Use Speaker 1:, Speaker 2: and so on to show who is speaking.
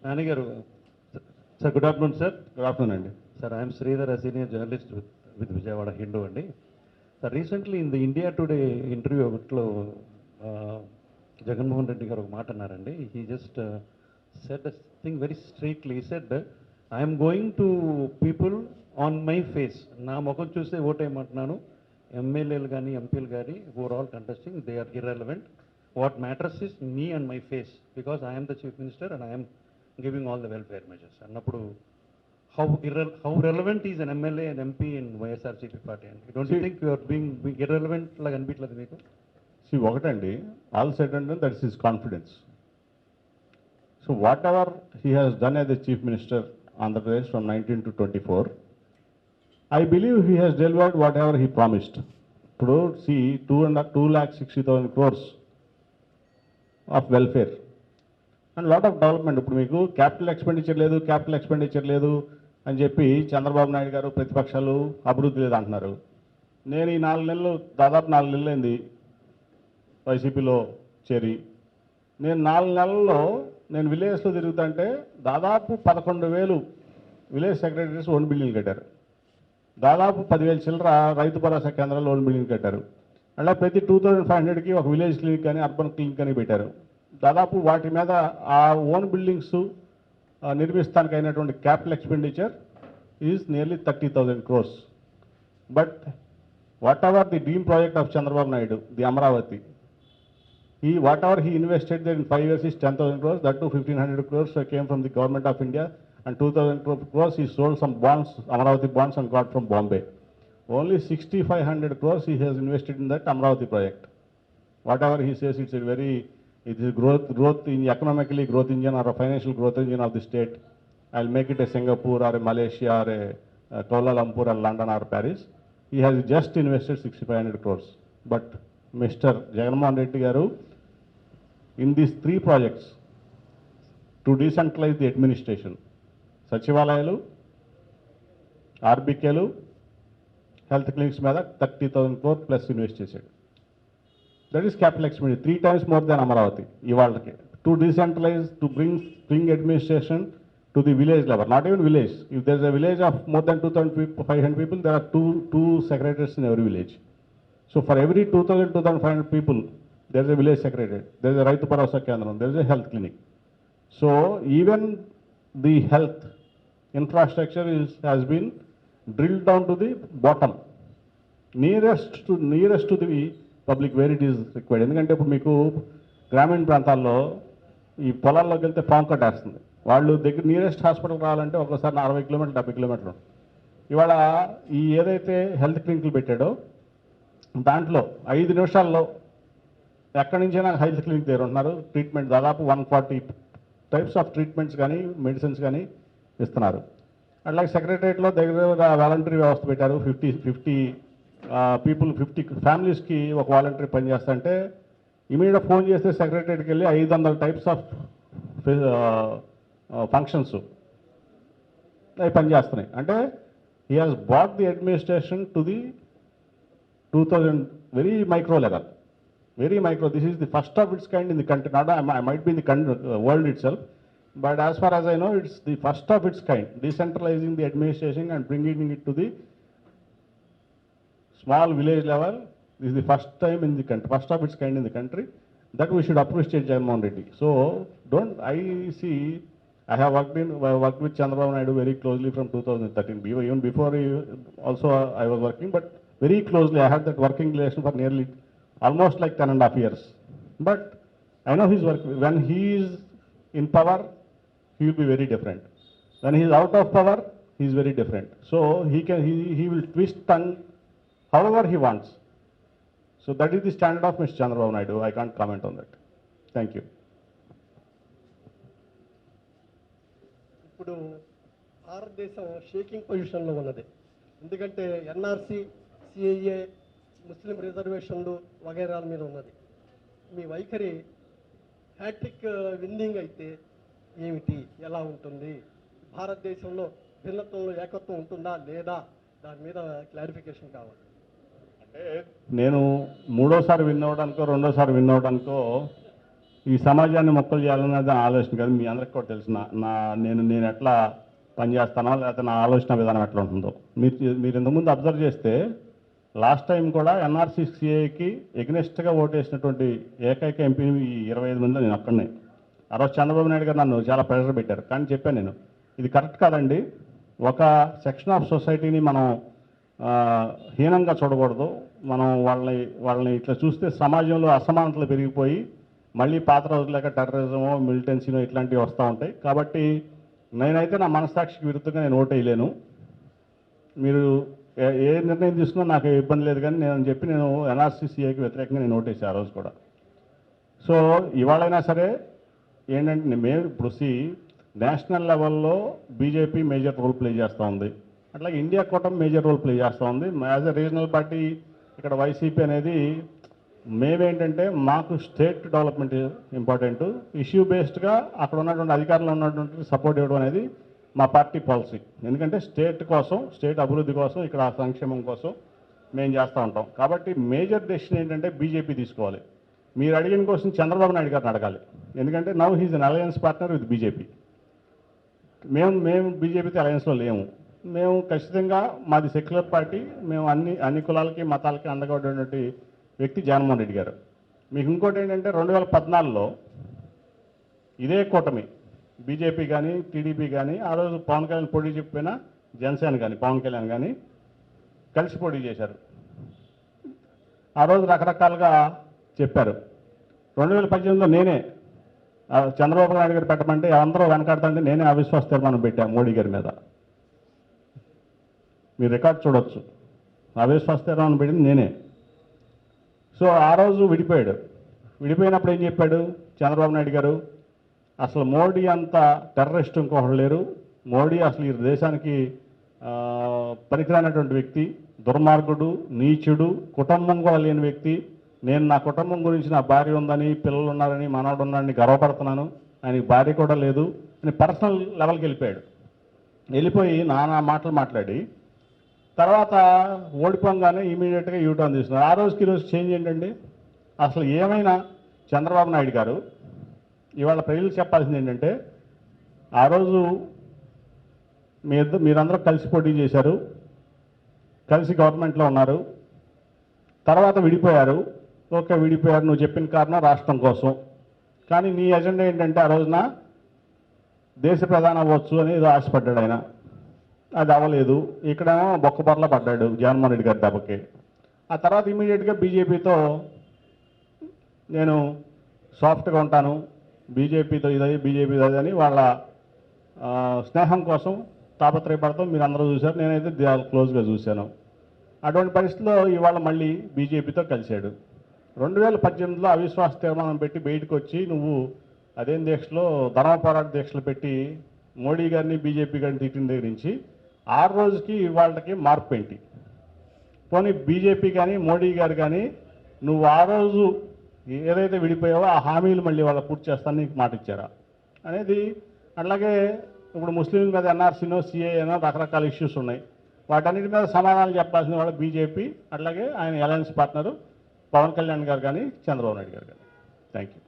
Speaker 1: Nani garu, sir, good afternoon, sir.
Speaker 2: Good afternoon అండి.
Speaker 1: Sir, I am Sridhar, a senior journalist with Vijayawada Hindu andi. Sir, recently in the India Today interview ఒకట్లో జగన్మోహన్ రెడ్డి గారు ఒక మాట అన్నారండి. He just said a thing very straightly. He said, I am going to people on my face. నా ముఖం చూస్తే ఓటేయమంటున్నాను. ఎమ్మెల్యేలు కానీ ఎంపీలు కానీ who are all contesting, they are irrelevant. What matters is me and my face because I am the chief minister and I am giving all the welfare measures. అన్నప్పుడు how relevant is an MLA and MP in YSRCP party? And don't you think you are being irrelevant లాగా అనిపించలేదు మీకు?
Speaker 2: ఒకటండి, all set and that is his confidence. So whatever he has done as the chief minister Andhra Pradesh from 19 to 24, I believe he has delivered whatever he promised. ఇప్పుడు see 2,60,000 crores of welfare and lot of development. ఇప్పుడు మీకు capital expenditure లేదు అని చెప్పి చంద్రబాబు నాయుడు గారు ప్రతిపక్షాలు అభివృద్ధి లేదు అంటున్నారు. నేను ఈ 4 నెలలు దాదాపు 4 నెలలు అయింది వైసీపీలో చేరి. నేను 4 నెలల్లో నేను విలేజ్లో తిరుగుతుంటే దాదాపు 11,000 విలేజ్ సెక్రటరీస్ ఓన్ బిల్డింగ్లు కట్టారు. దాదాపు 10,000 చిల్లర రైతు భరోసా కేంద్రాలు ఓన్ బిల్డింగ్ కట్టారు. అలా ప్రతి 2,500కి ఒక విలేజ్ క్లినిక్ అని అర్బన్ క్లినిక్ అని పెట్టారు. దాదాపు వాటి మీద ఆ ఓన్ బిల్డింగ్స్ నిర్మిస్తానికి అయినటువంటి capital expenditure is nearly 30,000 crores. But what ever the dream project of Chandrababu Naidu, the Amaravati, whatever he invested there in 5 years is 10,000 crores. That too 1,500 crores came from the government of India and 2,000 crores he sold some bonds, Amaravati bonds, and got from Bombay. Only 6,500 crores he has invested in that Amaravati project. Whatever he says, it is growth in economically growth engine or a financial growth engine of the state. I'll make it a Singapore or a Malaysia or a Kuala Lumpur or London or Paris. He has just invested 6,500 crores. But Mr. Jagannath Reddy garu, in these 3 projects to decentralize the administration, సచివాలయాలు, ఆర్బీకేలు, health clinics మీద 30,000 crore plus invest చేశాడు. That is capital expenditure 3 times more than Amaravati. ఇవాళకి to decentralise, to bring administration to the village level, not even village. If there is a village of more than 2,500 people, there are two secretaries in every village. So for every 2,500 people, there is a village secretary, there is a Raitu Bharosa Kendram, there is a health clinic. So even the health infrastructure has been drilled down to the bottom, nearest to the public where it is required. ఎందుకంటే ఇప్పుడు మీకు గ్రామీణ ప్రాంతాల్లో ఈ పొలాల్లోకి వెళ్తే పాము కట్టేస్తుంది. వాళ్ళు దగ్గర నియరెస్ట్ హాస్పిటల్ రావాలంటే ఒకసారి 40 కిలోమీటర్లు 70 కిలోమీటర్లు. ఇవాళ ఈ ఏదైతే హెల్త్ క్లినిక్లు పెట్టాడో దాంట్లో 5 నిమిషాల్లో ఎక్కడి నుంచైనా హెల్త్ క్లినిక్ దగ్గర ఉంటున్నారు. ట్రీట్మెంట్ దాదాపు 140 types ఆఫ్ ట్రీట్మెంట్స్ కానీ మెడిసిన్స్ కానీ ఇస్తున్నారు. అట్లాగే సెక్రటరియట్లో దగ్గర వాలంటరీ వ్యవస్థ పెట్టారు. 50 ఫ్యామిలీస్కి ఒక వాలంటరీ పనిచేస్తుంటే ఇమీడియట్గా ఫోన్ చేస్తే సెక్రటరియట్కి వెళ్ళి 500 types ఆఫ్ ఫంక్షన్స్ అవి పనిచేస్తున్నాయి. అంటే he has brought the administration to the 2,000 very micro level, very micro. This is the first of its kind in the country. Not I might be in the world itself, but as far as I know, it's the first of its kind. Decentralizing the administration and bringing it to the small village level. This is the first time in the country, first of its kind in the country. That we should appreciate Jagannath Reddy. So I have worked with Chandrababu Naidu very closely from 2013. Even before also I was working, but very closely. I had that working relation for nearly almost like 10.5 years. But I know his work. When he is in power, he will be very different. When he is out of power, he is very different. So he will twist tongue however he wants. So that is the standard of Mr. Chandrababu Naidu. I can't comment on that. Thank you.
Speaker 3: ఇప్పుడు భారతదేశం shaking పొజిషన్లో ఉన్నది. ఎందుకంటే NRC, CIA, ముస్లిం రిజర్వేషన్లు వగైరాల మీద ఉన్నది. మీ వైఖరి hat trick winnowing అయితే ఏమిటి, ఎలా ఉంటుంది? భారతదేశంలో భిన్నత్వంలో ఏకత్వం ఉంటుందా లేదా? దాని మీద క్లారిఫికేషన్ కావాలి.
Speaker 2: అంటే నేను 3వ సారి విన్ అవ్వడానికో 2వ సారి విన్ అవ్వడానికో ఈ సమాజాన్ని మొక్కలు చేయాలన్నది ఆలోచన కాదు. మీ అందరికీ కూడా తెలుసు నేను ఎట్లా పనిచేస్తానో లేకపోతే నా ఆలోచన విధానం ఎట్లా ఉంటుందో. మీరు ఇంతకుముందు అబ్జర్వ్ చేస్తే లాస్ట్ టైం కూడా ఎన్ఆర్సీ సిఏకి ఎగ్నెస్ట్గా ఓటేసినటువంటి ఏకైక ఎంపీ ఈ 25 మందిలో నేను ఒక్కడినే. ఆ రోజు చంద్రబాబు నాయుడు గారు నన్ను చాలా ప్రెషర్ పెట్టారు. కానీ చెప్పాను నేను, ఇది కరెక్ట్ కాదండి. ఒక సెక్షన్ ఆఫ్ సొసైటీని మనం హీనంగా చూడకూడదు. మనం వాళ్ళని ఇట్లా చూస్తే సమాజంలో అసమానతలు పెరిగిపోయి మళ్ళీ పాత రోజులేక టెర్రరిజమో మిలిటెన్సీనో ఇట్లాంటివి వస్తూ ఉంటాయి. కాబట్టి నేనైతే నా మనస్సాక్షికి విరుద్ధంగా నేను ఓటు వేయలేను. మీరు ఏ నిర్ణయం తీసుకున్నా నాకు ఇబ్బంది లేదు, కానీ నేను ఎన్ఆర్సీసీఏకి వ్యతిరేకంగా నేను ఓటేసాను ఆ రోజు కూడా. సో ఇవాళైనా సరే ఏంటంటే మేము ఇప్పుడు నేషనల్ లెవెల్లో బీజేపీ మేజర్ రోల్ ప్లే చేస్తూ ఉంది, అట్లాగే ఇండియా కూటమి మేజర్ రోల్ ప్లే చేస్తూ ఉంది. యాజ్ ఎ రీజనల్ పార్టీ ఇక్కడ వైసీపీ అనేది మేమేంటంటే మాకు స్టేట్ డెవలప్మెంట్ ఇంపార్టెంట్, ఇష్యూ బేస్డ్గా అక్కడ ఉన్నటువంటి అధికారంలో ఉన్నటువంటి సపోర్ట్ ఇవ్వడం అనేది మా పార్టీ పాలసీ. ఎందుకంటే స్టేట్ కోసం, స్టేట్ అభివృద్ధి కోసం, ఇక్కడ సంక్షేమం కోసం మేము చేస్తూ ఉంటాం. కాబట్టి మేజర్ డెసిషన్ ఏంటంటే బీజేపీ తీసుకోవాలి. మీరు అడిగిన కోసం చంద్రబాబు నాయుడు గారిని అడగాలి. ఎందుకంటే now he's an alliance partner with BJP. మేము బీజేపీతో అలయన్స్లో లేము. మేము ఖచ్చితంగా మాది సెక్యులర్ పార్టీ. మేము అన్ని కులాలకి మతాలకి అండగా ఉండేటువంటి వ్యక్తి జగన్మోహన్ రెడ్డి గారు. మీకు ఇంకోటి ఏంటంటే 2014లో ఇదే కూటమి బీజేపీ కానీ టీడీపీ కానీ ఆ రోజు పవన్ కళ్యాణ్ పోటీ చెప్పినా జనసేన కానీ పవన్ కళ్యాణ్ కానీ కలిసి పోటీ చేశారు. ఆ రోజు రకరకాలుగా చెప్పారు. 2018లో నేనే చంద్రబాబు నాయుడు గారు పెట్టమంటే అందరూ వెనకాడుతుంటే నేనే అవిశ్వాస తీర్మానం పెట్టాను మోడీ గారి మీద. మీరు రికార్డ్ చూడొచ్చు. అవిశ్వాస తీర్మానం పెట్టింది నేనే. సో ఆ రోజు విడిపోయాడు. విడిపోయినప్పుడు ఏం చెప్పాడు చంద్రబాబు నాయుడు గారు, అసలు మోడీ అంత టెర్రరిస్ట్ ఇంకొకరు లేరు, మోడీ అసలు ఈ దేశానికి పనికిరానటువంటి వ్యక్తి, దుర్మార్గుడు, నీచుడు, కుటుంబం కూడా లేని వ్యక్తి. నేను నా కుటుంబం గురించి నా భార్య ఉందని, పిల్లలు ఉన్నారని, మనవడు ఉన్నారని గర్వపడుతున్నాను, ఆయనకి భార్య కూడా లేదు అని పర్సనల్ లెవెల్కి వెళ్ళిపోయాడు. వెళ్ళిపోయి నానా మాటలు మాట్లాడి తర్వాత ఓడిపోగానే ఇమీడియట్గా యూటర్న్ తీసుకున్నారు. ఆ రోజుకి ఈరోజు చేంజ్ ఏంటండి? అసలు ఏమైనా చంద్రబాబు నాయుడు గారు ఇవాళ ప్రజలకు చెప్పాల్సింది ఏంటంటే, ఆ రోజు మీరందరూ కలిసి పోటీ చేశారు, కలిసి గవర్నమెంట్లో ఉన్నారు, తర్వాత విడిపోయారు. ఓకే, విడిపోయారు, నువ్వు చెప్పిన కారణం రాష్ట్రం కోసం. కానీ నీ ఎజెండా ఏంటంటే ఆ రోజున దేశ ప్రధాని అవ్వచ్చు అని ఏదో ఆశపడ్డాడు ఆయన. అది అవ్వలేదు. ఇక్కడేమో బొక్కబొరల పడ్డాడు జగన్మోహన్ రెడ్డి గారి దెబ్బకి. ఆ తర్వాత ఇమీడియట్గా బీజేపీతో నేను సాఫ్ట్గా ఉంటాను, బీజేపీతో ఇదే అని వాళ్ళ స్నేహం కోసం తాపత్రయపడతాం. మీరు అందరూ చూశారు, నేనైతే క్లోజ్గా చూశాను. అటువంటి పరిస్థితిలో ఇవాళ మళ్ళీ బీజేపీతో కలిశాడు. 2018లో అవిశ్వాస తీర్మానం పెట్టి బయటకు వచ్చి నువ్వు అదేం దీక్షలో ధర్మ పోరాట దీక్షలు పెట్టి మోడీ గారిని బీజేపీ గారిని తిట్టిన దగ్గర నుంచి 6 రోజుకి ఇవాళకి మార్పు ఏంటి? పోనీ బీజేపీ కానీ మోడీ గారు కానీ నువ్వు ఆ రోజు ఏదైతే విడిపోయావో ఆ హామీలు మళ్ళీ వాళ్ళ పూర్తి చేస్తాను నీకు మాట ఇచ్చారా అనేది. అట్లాగే ఇప్పుడు ముస్లింల మీద ఎన్ఆర్సీనో సిఏనో రకరకాల ఇష్యూస్ ఉన్నాయి. వాటన్నిటి మీద సమాధానాలు చెప్పాల్సిన వాళ్ళు బీజేపీ, అట్లాగే ఆయన అలయన్స్ పార్ట్నరు పవన్ కళ్యాణ్ గారు కానీ చంద్రబాబు నాయుడు గారు కానీ. Thank you.